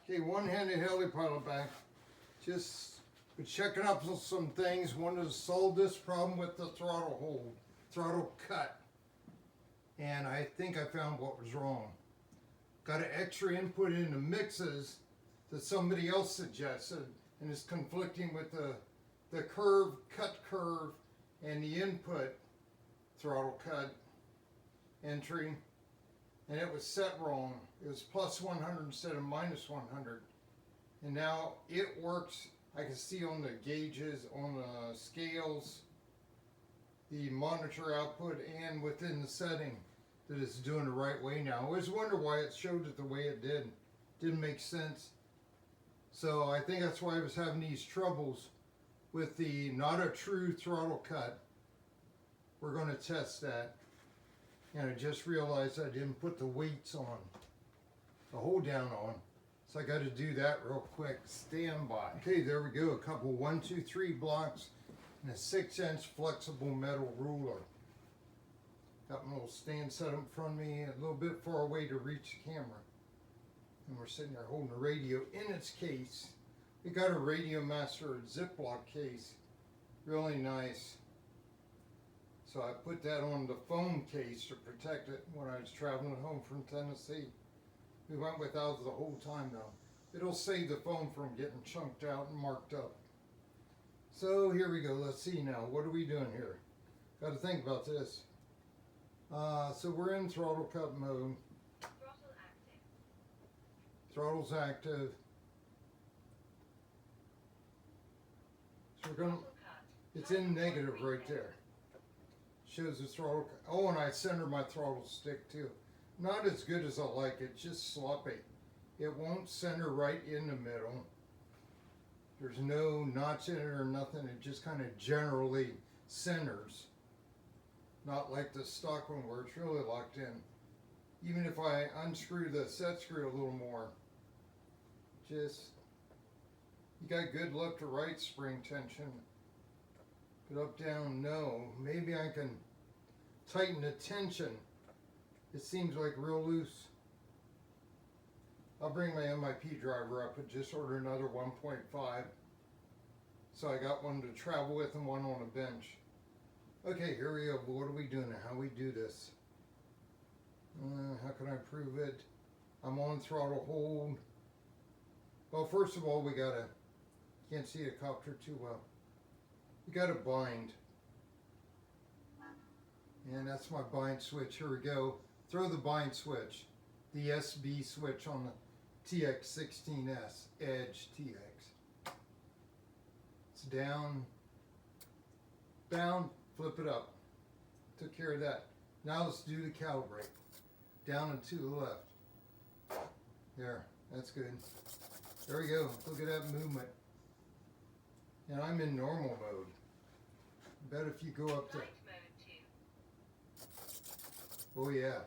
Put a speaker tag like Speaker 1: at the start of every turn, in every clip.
Speaker 1: Okay, one-handed heli pilot back. Just been checking up on some things. Wanted to solve this problem with the throttle hold, throttle cut. And I think I found what was wrong. Got an extra input in the mixes that somebody else suggested, and it's conflicting with the curve, cut curve, and the input throttle cut entry. And it was set wrong. It was plus 100 instead of minus 100. And now it works. I can see on the gauges, on the scales, the monitor output, and within the setting that it's doing the right way now. I always wonder why it showed it the way it did. Didn't make sense. So I think that's why I was having these troubles with the not a true throttle cut. We're going to test that. And I just realized I didn't put the weights on, the hold down on. So I got to do that real quick. Stand by. Okay, there we go. A couple 1, 2, 3 blocks and a 6-inch flexible metal ruler. Got my little stand set up in front of me, a little bit far away to reach the camera. And we're sitting there holding the radio in its case. We got a Radio Master Ziploc case. Really nice. So I put that on the phone case to protect it when I was traveling home from Tennessee. We went without it the whole time though. It'll save the phone from getting chunked out and marked up. So here we go. Let's see now. What are we doing here? Got to think about this. So we're in throttle cut mode.
Speaker 2: Throttle active.
Speaker 1: Throttle's active. So we're going to, it's in negative right there. Shows the throttle. Oh, and I center my throttle stick too. Not as good as I like it, just sloppy. It won't center right in the middle. There's no notch in it or nothing. It just kind of generally centers. Not like the stock one where it's really locked in. Even if I unscrew the set screw a little more, just, you got good left to right spring tension. But up, down, no. Maybe I can tighten the tension. It seems like real loose. I'll bring my MIP driver up and just order another 1.5. So I got one to travel with and one on a bench. Okay, here we go. What are we doing now? How we do this? How can I prove it? I'm on throttle hold. Well, first of all, we gotta, can't see the copter too well. You gotta bind. And that's my bind switch. Here we go. Throw the bind switch. The SB switch on the TX16S Edgetx. It's down, down, flip it up. Took care of that. Now let's do the calibrate. Down and to the left. There, that's good. There we go. Look at that movement. And I'm in normal mode. I bet if you go up to, oh yeah.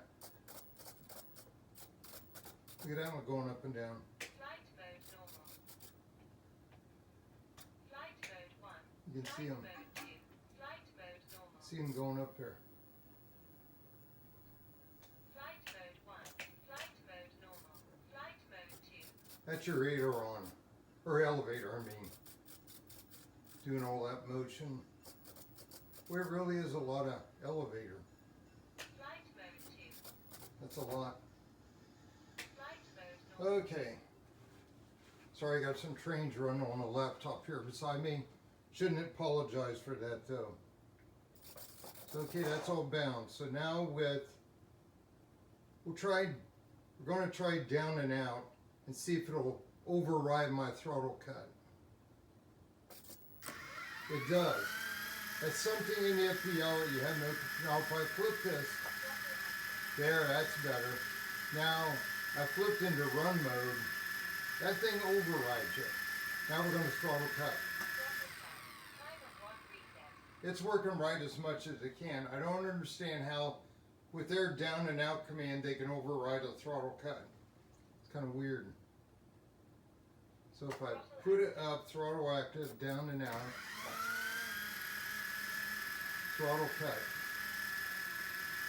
Speaker 1: Look at that one going up and down.
Speaker 2: Flight mode normal. Flight mode 1.
Speaker 1: You can see
Speaker 2: Flight
Speaker 1: them.
Speaker 2: mode 2. Flight mode normal.
Speaker 1: See them going up there.
Speaker 2: Flight mode 1. Flight mode normal. Flight mode 2.
Speaker 1: That's your aileron, or elevator, I mean. Doing all that motion. Well, it really is a lot of elevator.
Speaker 2: Flight mode 2.
Speaker 1: That's a lot.
Speaker 2: Flight mode normal.
Speaker 1: Okay. Sorry, I got some trains running on a laptop here beside me. Shouldn't apologize for that though. So okay, that's all bound. So now we're going to try down and out and see if it'll override my throttle cut. It does. That's something in the FPL that you have no control. If I flip this, there, that's better. Now, I flipped into run mode. That thing overrides it. Now we're going to throttle cut. It's working right as much as it can. I don't understand how, with their down and out command, they can override a throttle cut. It's kind of weird. So if I put it up, throttle active, down and out, throttle cut.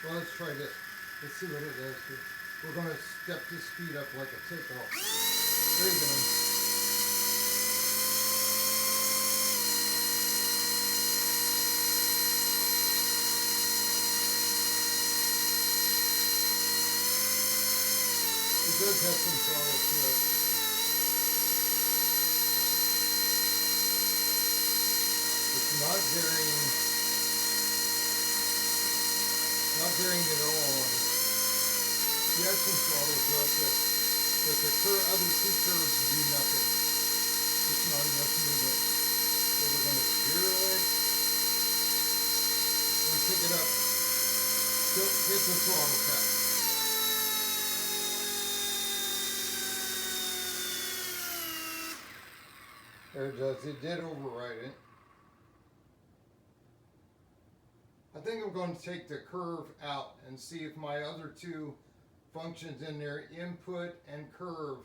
Speaker 1: Well, let's try this. Let's see what it does here. We're going to step this speed up like a takeoff. There you go. It does have some throttle to it. It's not varying at all. You have some throttle to it, but the other two curves do nothing. Just not enough movement. So we're going to zero it. We're going to pick it up. Still hit the throttle cut. There it does. It did override it. I think I'm going to take the curve out and see if my other two functions in there, input and curve,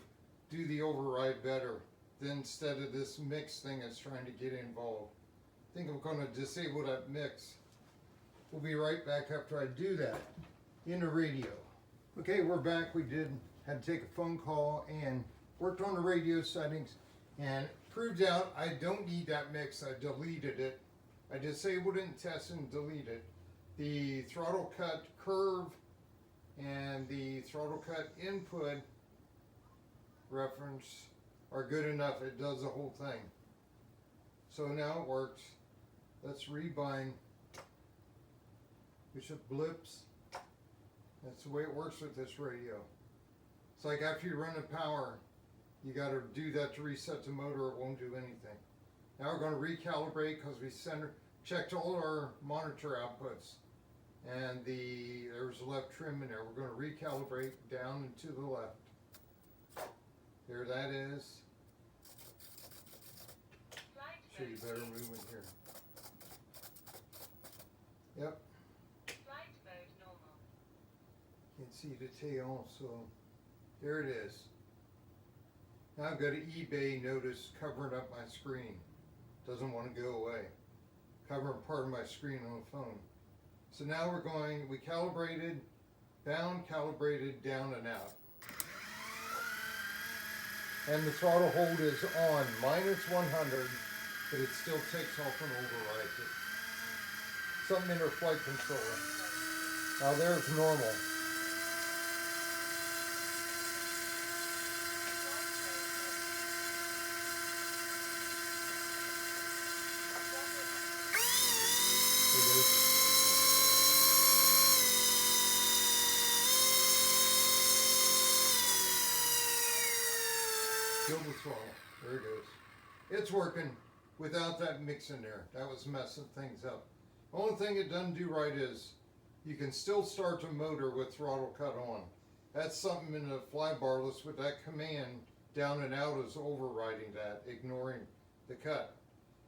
Speaker 1: do the override better than instead of this mix thing that's trying to get involved. I think I'm going to disable that mix. We'll be right back after I do that in the radio. Okay, we're back. We had to take a phone call and worked on the radio settings and proved out I don't need that mix. I deleted it. I disabled it in test and deleted. The throttle cut curve and the throttle cut input reference are good enough. It does the whole thing. So now it works. Let's rebind. Which it blips. That's the way it works with this radio. It's like after you run the power, you got to do that to reset the motor. It won't do anything. Now we're going to recalibrate because we checked all our monitor outputs, and there's a left trim in there. We're going to recalibrate down and to the left. There that is. Show you better movement here. Yep.
Speaker 2: Flight mode normal.
Speaker 1: Can't see the tail, so there it is. Now I've got an eBay notice covering up my screen. Doesn't want to go away. Covering part of my screen on the phone. So now we calibrated, bound, calibrated, down and out. And the throttle hold is on, -100, but it still takes off and overrides it. Something in our flight controller. Now there's normal. Kill the throttle. There it goes. It's working without that mix in there. That was messing things up. Only thing it doesn't do right is you can still start the motor with throttle cut on. That's something in the flybarless with that command down and out is overriding that, ignoring the cut.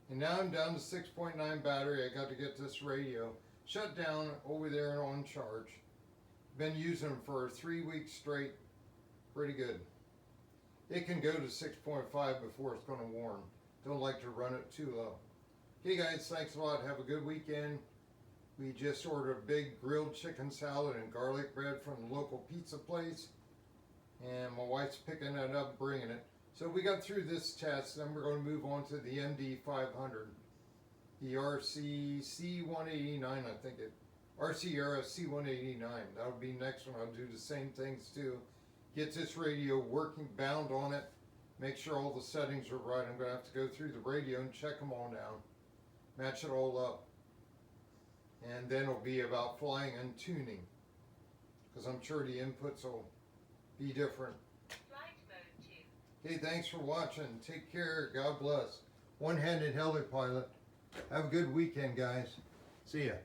Speaker 1: And now I'm down to 6.9 battery. I got to get this radio shut down over there and on charge. Been using them for 3 weeks straight. Pretty good. It can go to 6.5 before it's going to warm. Don't like to run it too low. Okay guys, thanks a lot. Have a good weekend. We just ordered a big grilled chicken salad and garlic bread from the local pizza place. And my wife's picking that up, bringing it. So we got through this test, then we're going to move on to the MD500. The RC C189, I think RC C189. That'll be next one. I'll do the same things too. Get this radio working, bound on it. Make sure all the settings are right. I'm going to have to go through the radio and check them all down. Match it all up. And then it'll be about flying and tuning. Because I'm sure the inputs will be different.
Speaker 2: Flight mode 2.
Speaker 1: Hey, thanks for watching. Take care. God bless. One-handed heli pilot. Have a good weekend, guys. See ya.